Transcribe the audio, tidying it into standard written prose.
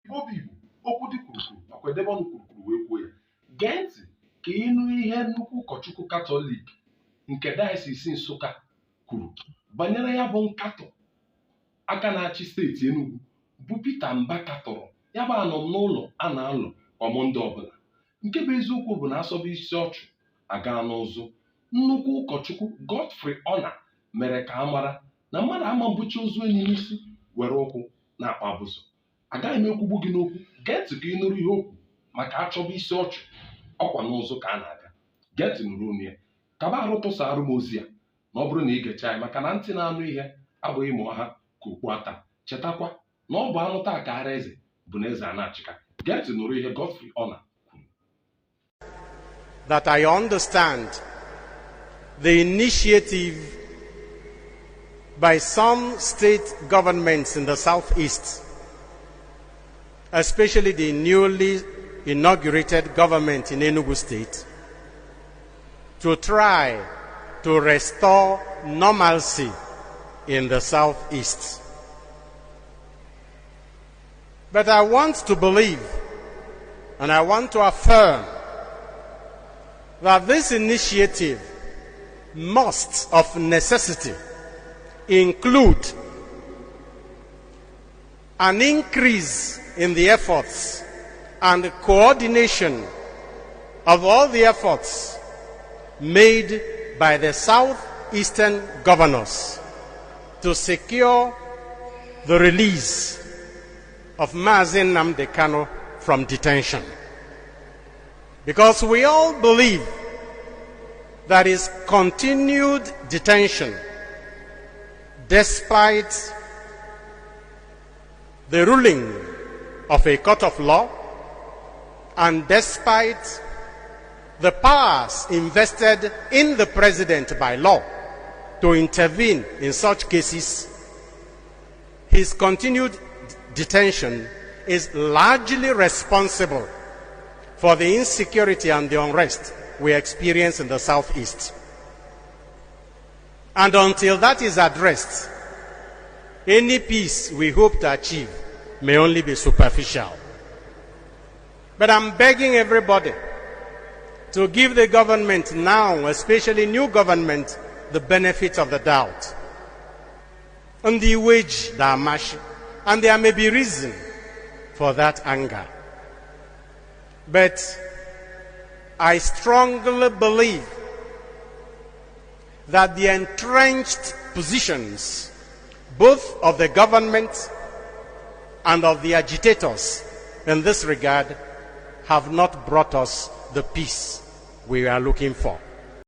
Igbo bụ Igbo, okwu dị kwurukwuru nakwa edebe ọnụ kwurukwuru wee kwuo ya. Gee ntị ka ịnụ ihe nnukwu ụkọchukwu Katọlik nke Dayọsis Nsụka kwuru banyere ya bụ nkatọ aka na-achị steeti Enugu bụ Peter Mba katọrọ ya bụ anọm n'ụlọ a na-alụ ọmụndị ọbụla. Nke bụ eziokwu bụ na asọba isi ọchụ aga n'ụzụ. Nnukwu ụkọchukwu Godfrey Onah mere ka a mara na mmadụ ama mbuchi ozu enyi n'isi were ụkwụ na-akpa abụzụ. Agaghị m ekwugbu gị n'okwu, gee ntị ka ị nụrụ ihe okwu maka achọba isi ọchụ ọkwa n'ụzụ ka a na-aga. Gee ntị nụrụ onu ya, kaba arụ tụsara m ozi ya na ọ bụrụ na ị gecha ya, maka na ntị na-anụ ihe abụghị ma ọha ka okpu ata. Chetakwa na ọ bụ anụ taa ka ara eze bụ na eze a na-achịka. Gee ntị nụrụ ihe Godfrey Onah kwuru. That I understand the initiative by some state governments in the southeast, especially the newly inaugurated government in Enugu State, to try to restore normalcy in the southeast. But I want to believe and I want to affirm that this initiative must of necessity include an increase in the efforts and the coordination of all the efforts made by the southeastern governors to secure the release of Mazi Nnamdi Kanu from detention. Because we all believe that his continued detention, despite the ruling of a court of law and despite the powers invested in the president by law to intervene in such cases, his continued detention is largely responsible for the insecurity and the unrest we experience in the southeast. And until that is addressed, any peace we hope to achieve may only be superficial. But I'm begging everybody to give the government now, especially new government, the benefit of the doubt. On the wage damash, and there may be reason for that anger. But I strongly believe that the entrenched positions, both of the government and of the agitators in this regard, have not brought us the peace we are looking for.